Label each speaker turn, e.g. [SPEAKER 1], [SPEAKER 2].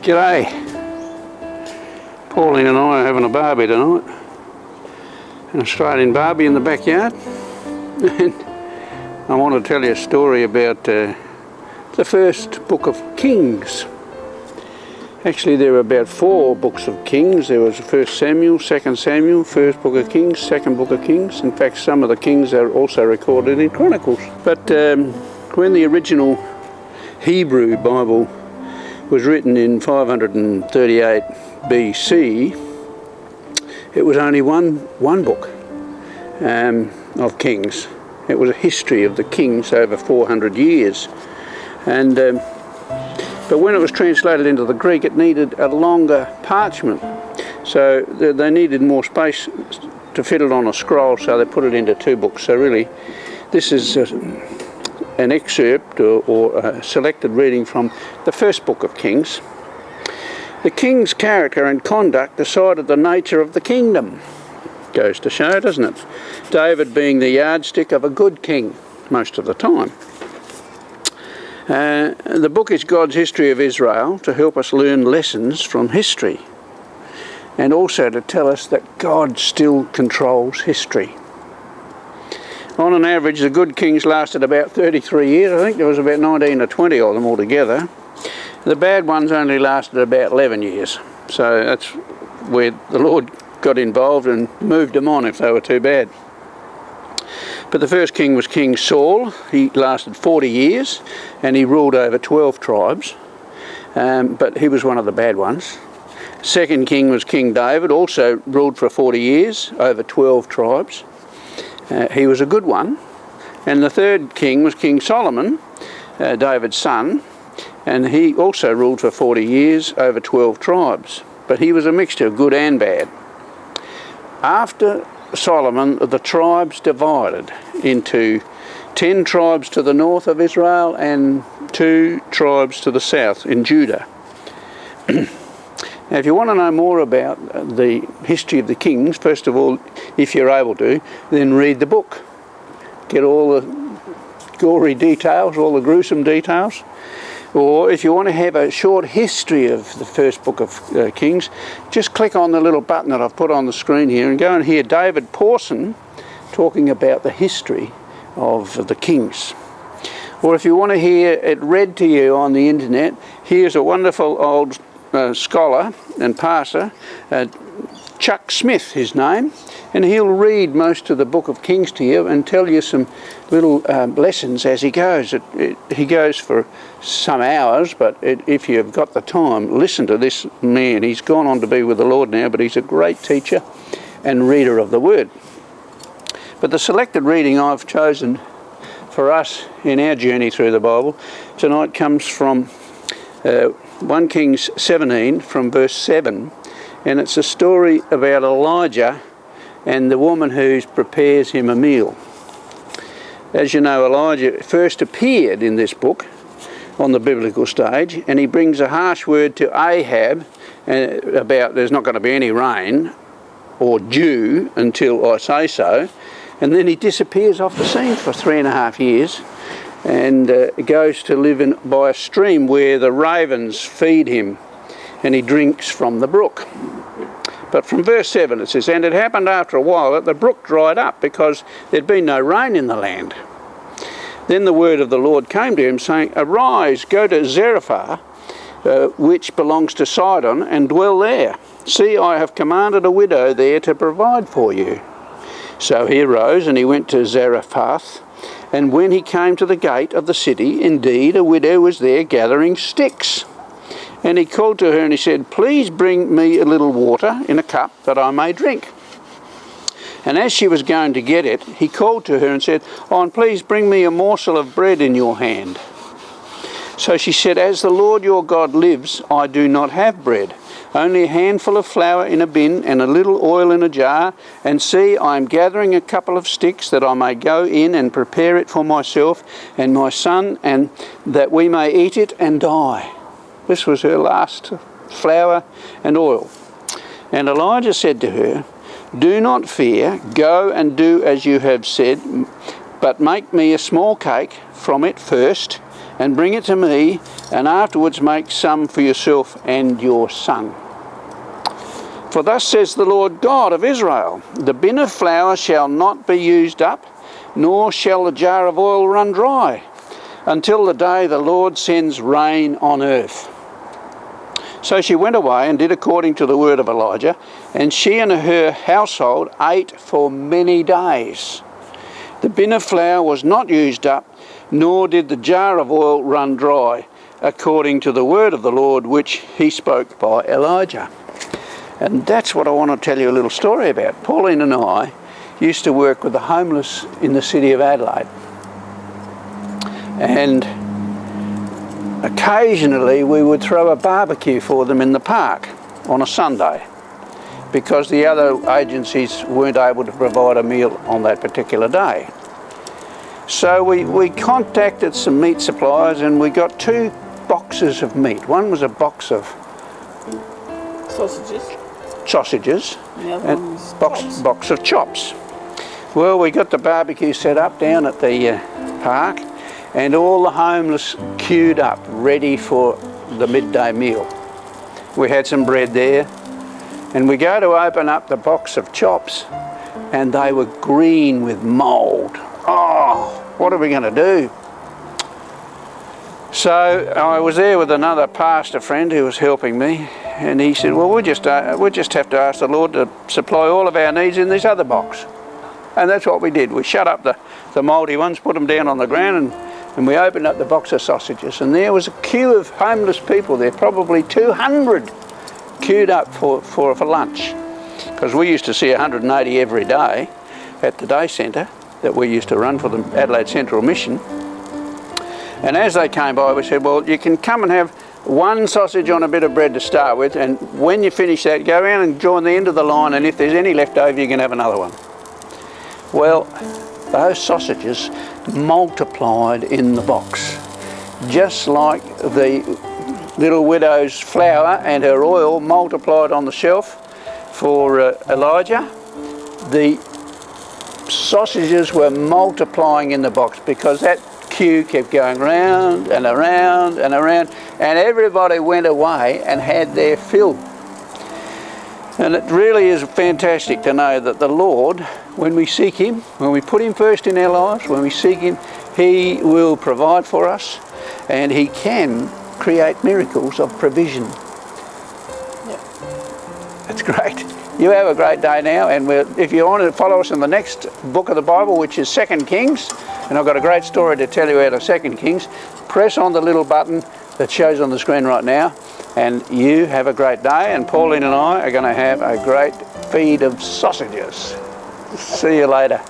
[SPEAKER 1] G'day. Pauline and I are having a barbie tonight. An Australian barbie in the backyard. And I want to tell you a story about the first book of Kings. Actually, there were about 4 books of Kings. There was 1 Samuel, 2 Samuel, 1st book of Kings, 2nd book of Kings. In fact, some of the Kings are also recorded in Chronicles. But when the original Hebrew Bible was written in 538 BC, it was only one book of Kings. It was a history of the kings over 400 years. And but when it was translated into the Greek, it needed a longer parchment. So they needed more space to fit it on a scroll, so they put it into 2 books. So really, this is an excerpt or a selected reading from the first book of Kings. The king's character and conduct decided the nature of the kingdom. Goes to show, doesn't it? David being the yardstick of a good king most of the time. The book is God's history of Israel to help us learn lessons from history, and also to tell us that God still controls history. On an average, the good kings lasted about 33 years. I think there was about 19 or 20 of them altogether. The bad ones only lasted about 11 years. So that's where the Lord got involved and moved them on if they were too bad. But the first king was King Saul. He lasted 40 years and he ruled over 12 tribes, but he was one of the bad ones. Second king was King David, also ruled for 40 years over 12 tribes. He was a good one. And the third king was King Solomon, David's son, and he also ruled for 40 years over 12 tribes. But he was a mixture of good and bad. After Solomon, the tribes divided into 10 tribes to the north of Israel and 2 tribes to the south in Judah. Now, if you want to know more about the history of the kings, first of all, if you're able to, then read the book. Get all the gory details, all the gruesome details. Or if you want to have a short history of the first book of Kings, just click on the little button that I've put on the screen here and go and hear David Pawson talking about the history of the kings. Or if you want to hear it read to you on the internet, here's a wonderful old scholar and pastor, Chuck Smith, his name, and he'll read most of the book of Kings to you and tell you some little lessons as he goes. He goes for some hours, but if you've got the time, listen to this man. He's gone on to be with the Lord now, but he's a great teacher and reader of the Word. But the selected reading I've chosen for us in our journey through the Bible tonight comes from 1 Kings 17 from verse 7, and it's a story about Elijah and the woman who prepares him a meal. As you know, Elijah first appeared in this book on the biblical stage, and he brings a harsh word to Ahab about there's not going to be any rain or dew until I say so, and then he disappears off the scene for 3.5 years and goes to live by a stream where the ravens feed him, and he drinks from the brook. But from verse 7 it says, "And it happened after a while that the brook dried up because there'd been no rain in the land. Then the word of the Lord came to him, saying, Arise, go to Zarephath, which belongs to Sidon, and dwell there. See, I have commanded a widow there to provide for you. So he arose and he went to Zarephath, and when he came to the gate of the city, indeed a widow was there gathering sticks. And he called to her and he said, Please bring me a little water in a cup that I may drink. And as she was going to get it, he called to her and said, Oh, and please bring me a morsel of bread in your hand. So she said, As the Lord your God lives, I do not have bread, only a handful of flour in a bin and a little oil in a jar. And see, I am gathering a couple of sticks that I may go in and prepare it for myself and my son, and that we may eat it and die. This was her last flour and oil. And Elijah said to her, Do not fear, go and do as you have said, but make me a small cake from it first, and bring it to me, and afterwards make some for yourself and your son. For thus says the Lord God of Israel, the bin of flour shall not be used up, nor shall the jar of oil run dry, until the day the Lord sends rain on earth. So she went away and did according to the word of Elijah, and she and her household ate for many days. The bin of flour was not used up, nor did the jar of oil run dry, according to the word of the Lord which he spoke by Elijah. And that's what I want to tell you a little story about. Pauline and I used to work with the homeless in the city of Adelaide. And occasionally we would throw a barbecue for them in the park on a Sunday, because the other agencies weren't able to provide a meal on that particular day. So we contacted some meat suppliers, and we got 2 boxes of meat. One was a box of sausages and box of chops. Well, we got the barbecue set up down at the park, and all the homeless queued up ready for the midday meal. We had some bread there, and we go to open up the box of chops, and they were green with mould. Oh, what are we going to do? So I was there with another pastor friend who was helping me, and he said, well, we'll just have to ask the Lord to supply all of our needs in this other box. And that's what we did. We shut up the mouldy ones, put them down on the ground, and we opened up the box of sausages, and there was a queue of homeless people there, probably 200 queued up for lunch, because we used to see 180 every day at the day centre that we used to run for the Adelaide Central Mission. And as they came by, we said, well, you can come and have 1 sausage on a bit of bread to start with, and when you finish that, go around and join the end of the line, and if there's any left over, you can have another one. Well, those sausages multiplied in the box, just like the little widow's flour and her oil multiplied on the shelf for Elijah. The sausages were multiplying in the box, because that queue kept going round and around and around, and everybody went away and had their fill. And it really is fantastic to know that the Lord, when we seek him, when we put him first in our lives, when we seek him, he will provide for us, and he can create miracles of provision. Yeah. That's great. You have a great day now, and if you want to follow us in the next book of the Bible, which is 2 Kings, and I've got a great story to tell you out of 2 Kings, press on the little button that shows on the screen right now, and you have a great day, and Pauline and I are going to have a great feed of sausages. See you later.